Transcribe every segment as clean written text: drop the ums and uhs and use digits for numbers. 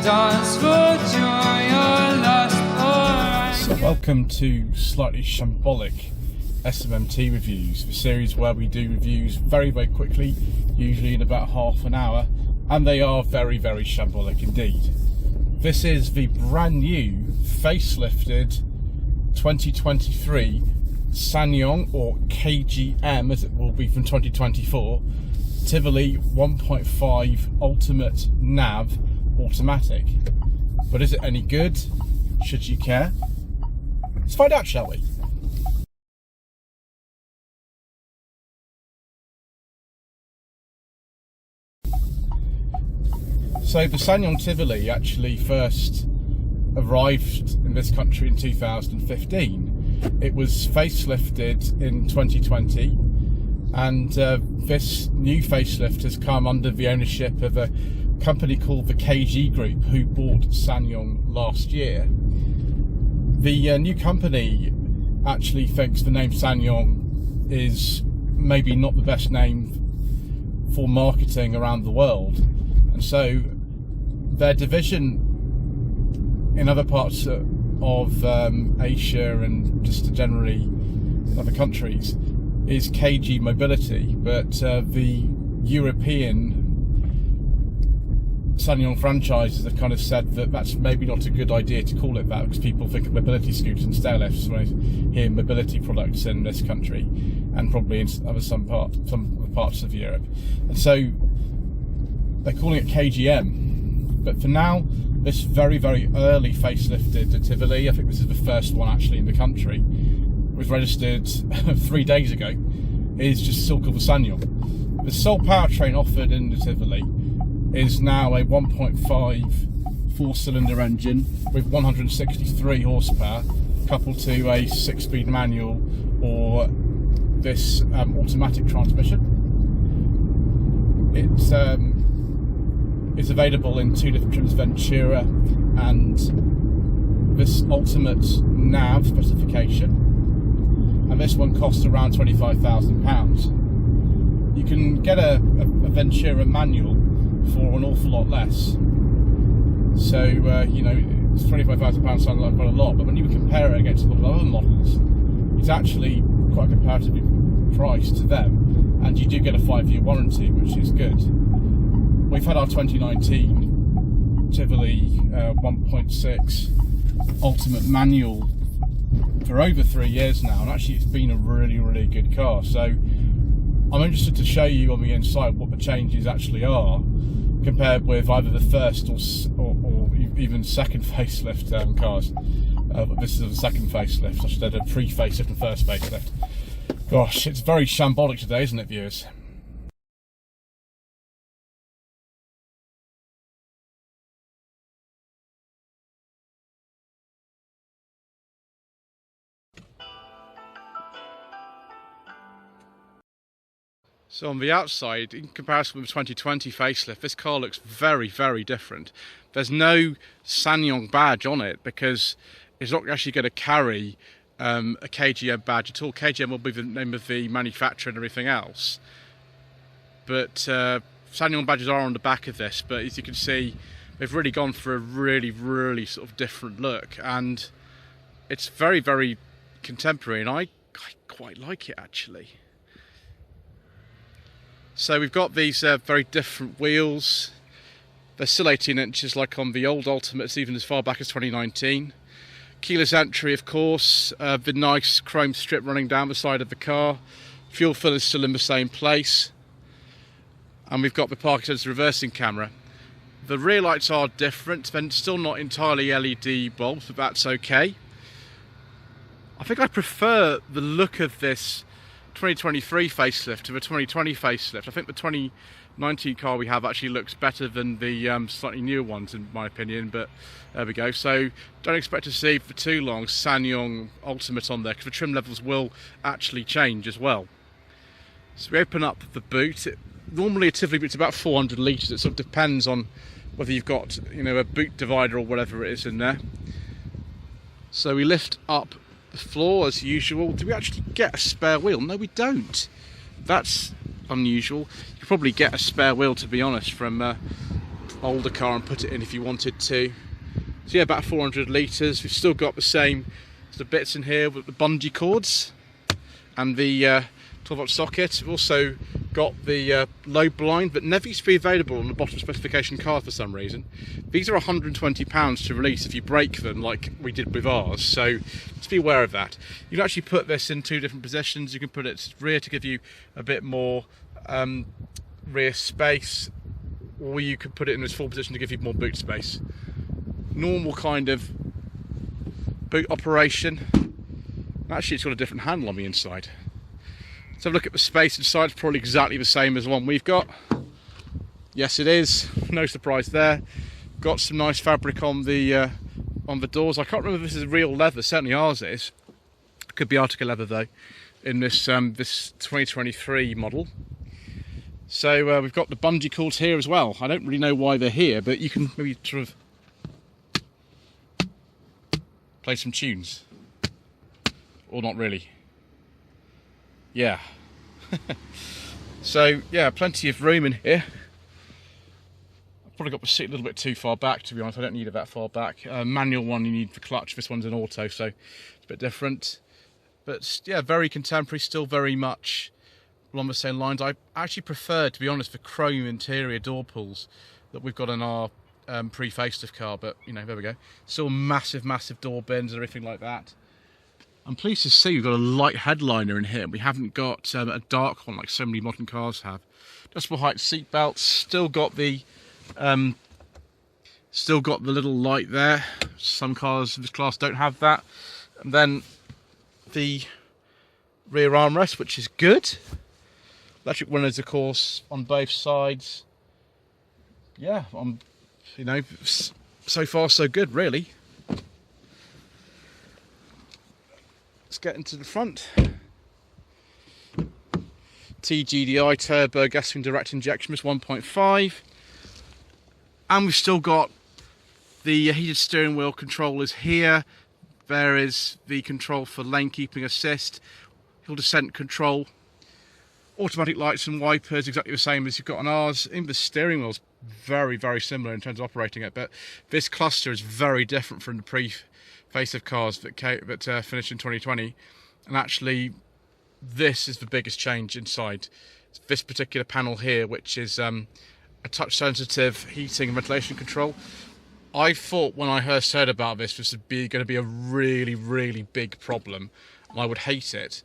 dance for joy or lust or So welcome to slightly shambolic SMMT reviews, the series where we do reviews very quickly, usually in about half an hour, and they are very shambolic indeed. This is the brand new facelifted 2023 SsangYong, or KGM as it will be from 2024, Tivoli 1.5 Ultimate Nav Automatic. But is it any good? Should you care? Let's find out, shall we? So the SsangYong Tivoli actually first arrived in this country in 2015. It was facelifted in 2020, and this new facelift has come under the ownership of a company called the KG Group, who bought SsangYong last year. The new company actually thinks the name SsangYong is maybe not the best name for marketing around the world, and so their division in other parts of Asia and just generally in other countries is KG Mobility, but the European SsangYong franchises have kind of said that that's maybe not a good idea to call it that, because people think of mobility scooters and stair lifts when they hear mobility products in this country and probably in some parts of Europe, and so they're calling it KGM. But for now, this very early facelifted Tivoli, I think this is the first one actually in the country, was registered 3 days ago, is just still called the SsangYong. The sole powertrain offered in the Tivoli is now a 1.5 4-cylinder engine with 163 horsepower, coupled to a 6-speed manual or this automatic transmission. It's available in 2 different trims, Ventura and this Ultimate Nav specification, and this one costs around £25,000. You can get a Ventura manual for an awful lot less, so you know, it's £25,000 sounds like quite a lot, but when you compare it against a lot of other models, it's actually quite comparatively priced to them, and you do get a 5-year warranty, which is good. We've had our 2019 Tivoli 1.6 Ultimate Manual for over 3 years now, and actually it's been a really good car. So I'm interested to show you on the inside what the changes actually are compared with either the first or even second facelift cars. But this is the second facelift. I should have done a pre-facelift and first facelift. Gosh, it's very shambolic today, isn't it, viewers? So on the outside, in comparison with the 2020 facelift, this car looks very different. There's no SsangYong badge on it because it's not actually going to carry a KGM badge at all. KGM will be the name of the manufacturer and everything else. But SsangYong badges are on the back of this, but as you can see, they've really gone for a really sort of different look, and it's very contemporary, and I quite like it actually. So we've got these very different wheels. They're still 18 inches like on the old Ultimates, even as far back as 2019. Keyless entry, of course, the nice chrome strip running down the side of the car. Fuel fill is still in the same place. And we've got the park sensor reversing camera. The rear lights are different, they're still not entirely LED bulbs, but that's okay. I think I prefer the look of this 2023 facelift to the 2020 facelift. I think the 2019 car we have actually looks better than the slightly newer ones in my opinion, but there we go. So don't expect to see for too long SsangYong Ultimate on there, because the trim levels will actually change as well. So we open up the boot. Normally a Tivoli boot's about 400 litres. It sort of depends on whether you've got, you know, a boot divider or whatever it is in there. So we lift up the floor as usual. Do we actually get a spare wheel? No, we don't. That's unusual. You probably get a spare wheel, to be honest, from older car and put it in if you wanted to. So yeah, about 400 litres. We've still got the same sort of bits in here with the bungee cords and the 12-volt socket. We've also got the low blind, but never used to be available on the bottom specification cars for some reason. These are £120 to release if you break them like we did with ours, so just be aware of that. You can actually put this in 2 different positions. You can put it rear to give you a bit more rear space, or you could put it in this full position to give you more boot space. Normal kind of boot operation. Actually, it's got a different handle on the inside. Let's have a look at the space inside. It's probably exactly the same as the one we've got. Yes, it is. No surprise there. Got some nice fabric on the doors. I can't remember if this is real leather. Certainly ours is. Could be Arctic leather though, in this this 2023 model. So we've got the bungee cords here as well. I don't really know why they're here, but you can maybe sort of play some tunes, or not really. Yeah. So yeah, plenty of room in here. I've probably got the seat a little bit too far back, to be honest. I don't need it that far back. Manual one you need the clutch. This one's an auto, so it's a bit different. But yeah, very contemporary, still very much along the same lines. I actually prefer, to be honest, the chrome interior door pulls that we've got in our pre-facelift car, but you know, there we go. Still massive door bins and everything like that. I'm pleased to see we've got a light headliner in here. We haven't got a dark one like so many modern cars have. Adjustable height seat belts. Still got the little light there. Some cars of this class don't have that. And then the rear armrest, which is good. Electric windows, of course, on both sides. Yeah, you know, so far so good, really. Let's get into the front. T-GDi turbo gasoline direct injection, just 1.5. And we've still got the heated steering wheel controllers here. There is the control for lane keeping assist, hill descent control, automatic lights and wipers, exactly the same as you've got on ours. Even the steering wheel's very similar in terms of operating it, but this cluster is very different from the pre-facelift cars that finished in 2020. And actually, this is the biggest change inside. It's this particular panel here, which is a touch-sensitive heating and ventilation control. I thought when I first heard about this would be going to be a really big problem, and I would hate it.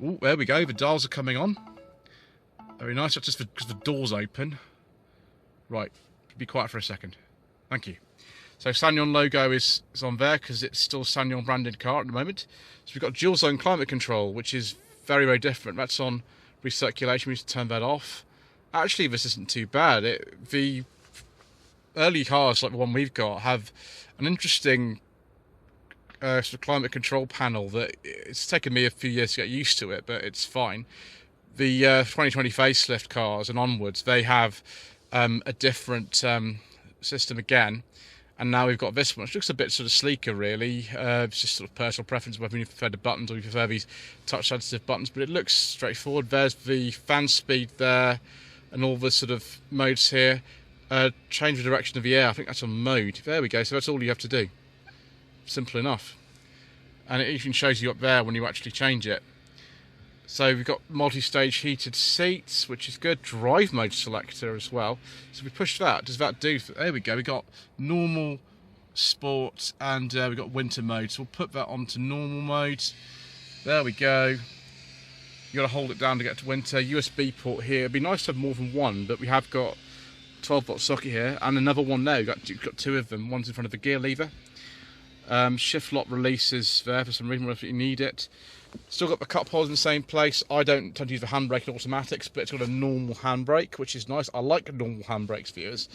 Ooh, there we go. The dials are coming on. Very nice. That's just because the door's open. Right. Be quiet for a second. Thank you. So SsangYong logo is on there because it's still a SsangYong branded car at the moment. So we've got dual zone climate control, which is very different. That's on recirculation. We need to turn that off. Actually, this isn't too bad. The early cars like the one we've got have an interesting sort of climate control panel that it's taken me a few years to get used to it, but it's fine. The 2020 facelift cars and onwards, they have a different system again, and now we've got this one, which looks a bit sort of sleeker really. It's just sort of personal preference whether you prefer the buttons or you prefer these touch sensitive buttons, but it looks straightforward. There's the fan speed there and all the sort of modes here. Change the direction of the air, I think that's on mode. There we go, so that's all you have to do. Simple enough. And it even shows you up there when you actually change it. So we've got multi-stage heated seats, which is good. Drive mode selector as well. So if we push that, does that do? There we go. We've got normal, sport, and we've got winter mode. So we'll put that onto normal mode. There we go. You got to hold it down to get to winter. USB port here. It'd be nice to have more than one, but we have got 12-volt socket here and another one there. You've got 2 of them. One's in front of the gear lever. Shift lock releases there for some reason if you need it. Still got the cup holders in the same place. I don't tend to use the handbrake in automatics, but it's got a normal handbrake, which is nice. I like normal handbrakes, viewers.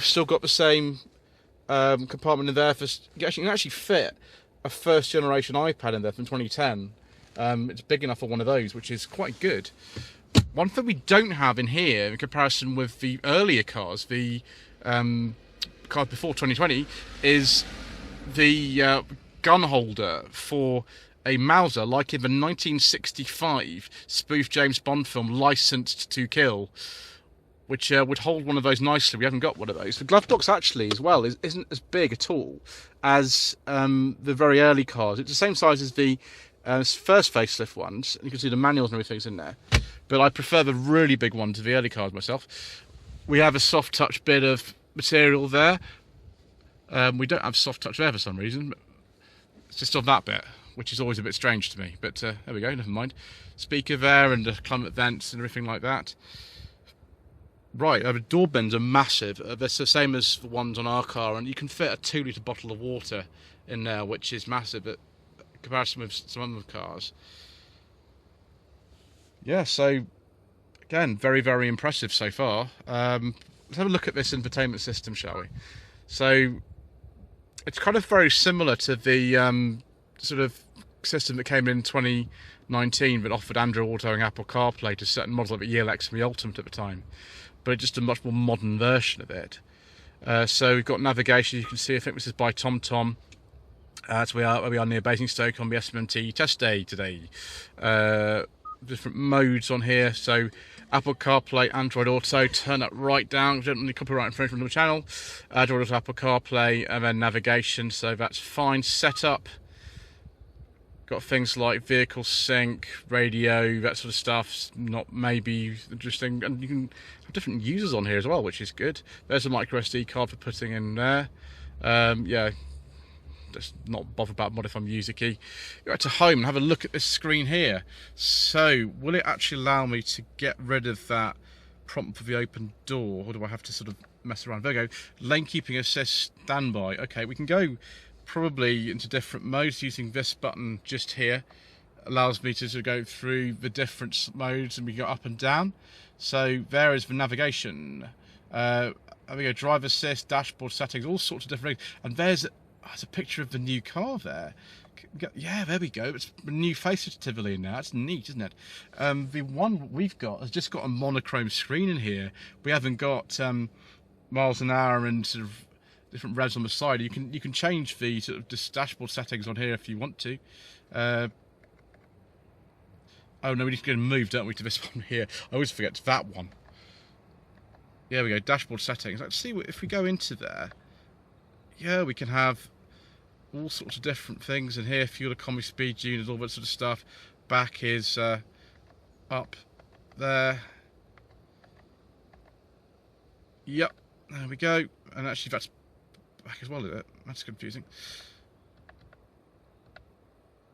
Still got the same compartment in there. You can actually fit a first generation iPad in there from 2010. It's big enough for one of those, which is quite good. One thing we don't have in here, in comparison with the earlier cars, the cars before 2020, is the gun holder for a Mauser, like in the 1965 spoof James Bond film Licensed to Kill, which would hold one of those nicely. We haven't got one of those. The glove box actually, as well, isn't as big at all as the very early cars. It's the same size as the first facelift ones. You can see the manuals and everything's in there. But I prefer the really big one to the early cars myself. We have a soft touch bit of material there. We don't have soft touch there for some reason. It's just on that bit, which is always a bit strange to me. But there we go, never mind. Speaker there and the climate vents and everything like that. Right, the door bins are massive. They're the same as the ones on our car, and you can fit a 2-litre bottle of water in there, which is massive in comparison with some other cars. Yeah, so again, very, very impressive so far. Let's have a look at this infotainment system, shall we? So it's kind of very similar to the sort of system that came in 2019 that offered Android Auto and Apple CarPlay to certain models like the ELX and the Ultimate at the time, but just a much more modern version of it. So we've got navigation, you can see, I think this is by TomTom. So we are near Basingstoke on the SMMT test day today. Different modes on here, so Apple CarPlay, Android Auto, turn that right down, don't need copyright infringement on the channel. Android Auto, Apple CarPlay, and then navigation, so that's fine. Setup, got things like vehicle sync, radio, that sort of stuff, not maybe interesting, and you can have different users on here as well, which is good. There's a micro SD card for putting in there. Yeah, just not bother about modifying the user key. Go back to home and have a look at this screen here. So will it actually allow me to get rid of that prompt for the open door, or do I have to sort of mess around? There we go. Lane keeping assist standby. Okay, we can go probably into different modes using this button just here. Allows me to sort of go through the different modes, and we go up and down. So there is the navigation. There we go, drive assist, dashboard settings, all sorts of different things. And there's a picture of the new car there. Yeah, there we go. It's a new face of Tivoli now. That's neat, isn't it? The one we've got has just got a monochrome screen in here. We haven't got miles an hour and sort of different revs on the side. You can change the sort of dashboard settings on here if you want to. Oh no, we need to go and move, don't we, to this one here? I always forget that one. There we go, dashboard settings. Let's see if we go into there. Yeah, we can have all sorts of different things in here. Fuel economy, speed units, all that sort of stuff. Back is up there. Yep, there we go. And actually that's back as well, is it? That's confusing.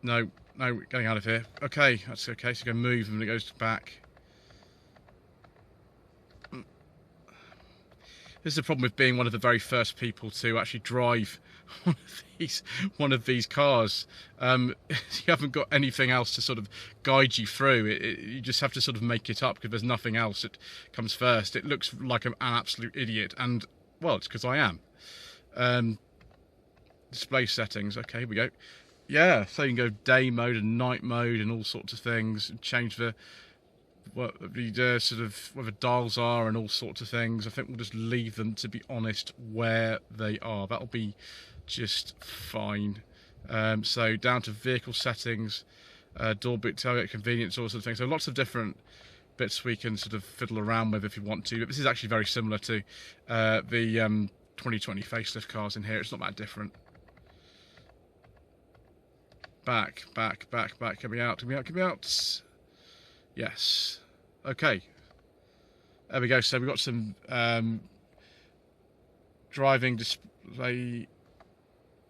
No, we're getting out of here. Okay, that's okay. So you go move and it goes back. This is the problem with being one of the very first people to actually drive one of these cars. You haven't got anything else to sort of guide you through. You just have to sort of make it up because there's nothing else that comes first. It looks like I'm an absolute idiot, and well, it's because I am. Display settings. Okay, here we go. Yeah, so you can go day mode and night mode and all sorts of things, and change the sort of where the dials are and all sorts of things. I think we'll just leave them, to be honest, where they are. That'll be just fine. So down to vehicle settings, door boot, tailgate convenience, all sorts of things. So lots of different bits we can sort of fiddle around with if you want to. But this is actually very similar to the 2020 facelift cars in here. It's not that different. Back, coming out. Yes. Okay. There we go. So we've got some driving display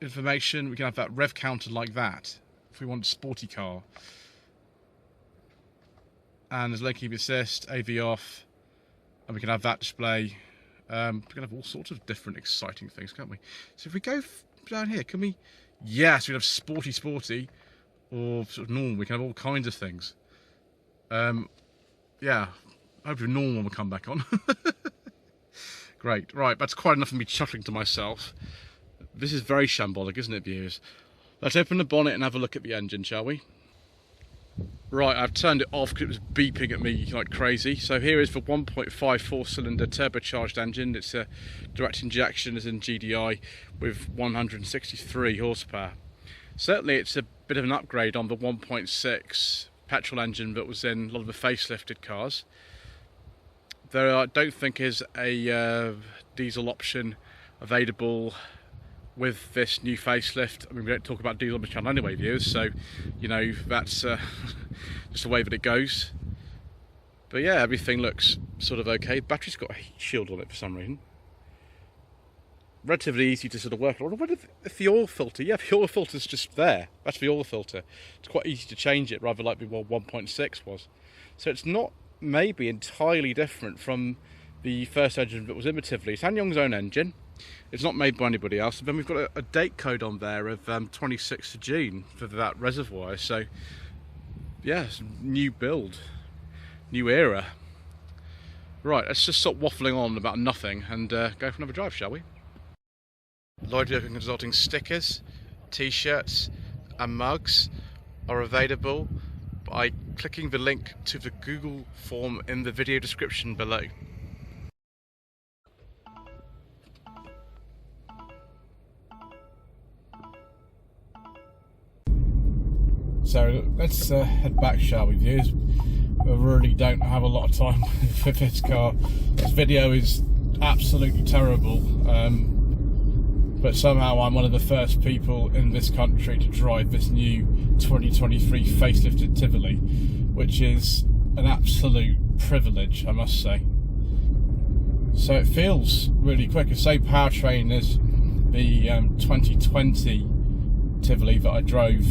information. We can have that rev counter like that if we want a sporty car. And there's lane keeping assist, AV off, and we can have that display. We can have all sorts of different exciting things, can't we? So if we go down here, can we? Yes, we can have sporty, or sort of normal. We can have all kinds of things. Yeah, hopefully normal will come back on. Great, right, that's quite enough of me chuckling to myself. This is very shambolic, isn't it, viewers? Let's open the bonnet and have a look at the engine, shall we? Right, I've turned it off because it was beeping at me like crazy. So here is the 1.5 4-cylinder turbocharged engine. It's a direct injection, as in GDI, with 163 horsepower. Certainly it's a bit of an upgrade on the 1.6 petrol engine that was in a lot of the facelifted cars. I don't think is a diesel option available with this new facelift. I mean, we don't talk about diesel on the channel anyway, viewers, so you know that's just the way that it goes. But yeah, everything looks sort of okay. The battery's got a heat shield on it for some reason. Relatively easy to sort of work on. What if the oil filter? Yeah, the oil filter's just there. That's the oil filter. It's quite easy to change it, rather like the 1.6 was. So it's not maybe entirely different from the first engine that was in the Tivoli. SsangYong's own engine. It's not made by anybody else. And then we've got a date code on there of 26th of June for that reservoir. So yeah, it's a new build, new era. Right, let's just stop waffling on about nothing and go for another drive, shall we? Lloyd Vehicle Consulting stickers, t-shirts and mugs are available by clicking the link to the Google form in the video description below. So let's head back, shall we, viewers? I really don't have a lot of time for this car. This video is absolutely terrible, but somehow I'm one of the first people in this country to drive this new 2023 facelifted Tivoli, which is an absolute privilege, I must say. So it feels really quick. The same powertrain as the 2020 Tivoli that I drove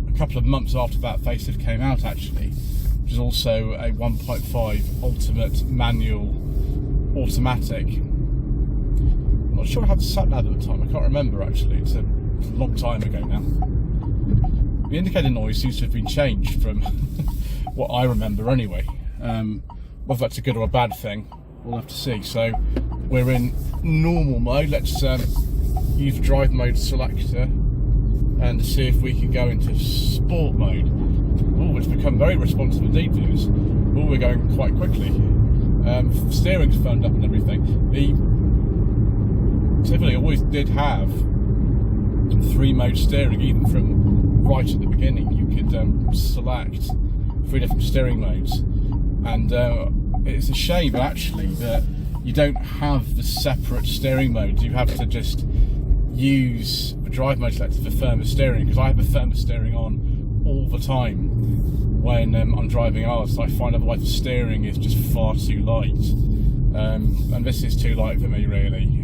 a couple of months after that facelift came out, actually, which is also a 1.5 Ultimate manual automatic. I'm not sure I had the sat nav at the time, I can't remember actually, it's a long time ago now. The indicator noise seems to have been changed from what I remember anyway. Whether that's a good or a bad thing, we'll have to see. So we're in normal mode. Let's use drive mode selector and see if we can go into sport mode. Oh, it's become very responsive indeed, viewers. Oh, we're going quite quickly. Steering's phoned up and everything. The Tivoli always did have 3-mode steering, even from right at the beginning. You could select 3 different steering modes, and it's a shame actually that you don't have the separate steering modes. You have to just use the drive mode selector for firmer steering, because I have the firmer steering on all the time when I'm driving ours. So I find otherwise the steering is just far too light, and this is too light for me, really.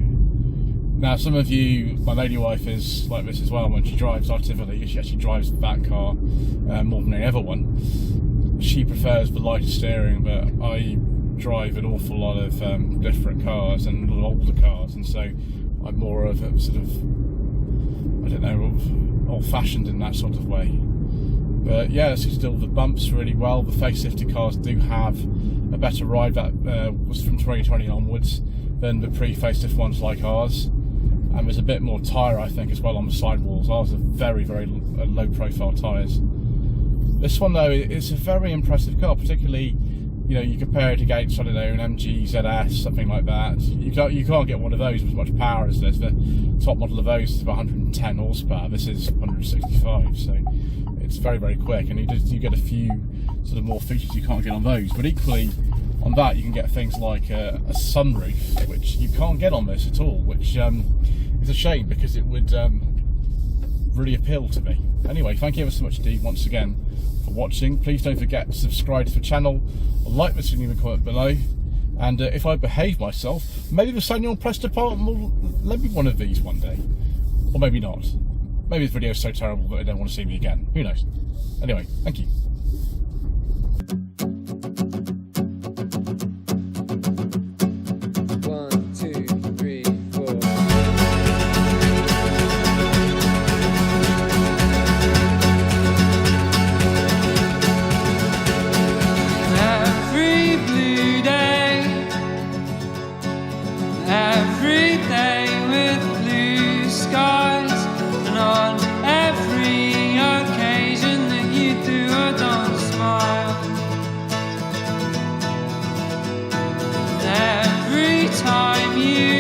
Now, some of you, my lady wife is like this as well. When she drives our Tivoli, she actually drives that car more than any other one. She prefers the lighter steering, but I drive an awful lot of different cars and older cars, and so I'm more of a sort of, I don't know, old-fashioned in that sort of way. But yeah, it's still the bumps really well. The facelifted cars do have a better ride that was from 2020 onwards than the pre-facelift ones like ours. And there's a bit more tyre, I think, as well on the sidewalls. Ours are very, very low-profile tyres. This one, though, is a very impressive car, particularly, you know, you compare it against, I don't know, an MG ZS, something like that. You can't get one of those with as much power as this. The top model of those is about 110 horsepower. This is 165, so it's very, very quick. And you get a few sort of more features you can't get on those. But equally, on that, you can get things like a sunroof, which you can't get on this at all, which is a shame, because it would really appeal to me. Anyway, thank you ever so much indeed once again for watching. Please don't forget to subscribe to the channel, like this video, and comment below. And if I behave myself, maybe the SsangYong press department will let me one of these one day, or maybe not. Maybe this video is so terrible that they don't want to see me again. Who knows? Anyway, thank you. Time you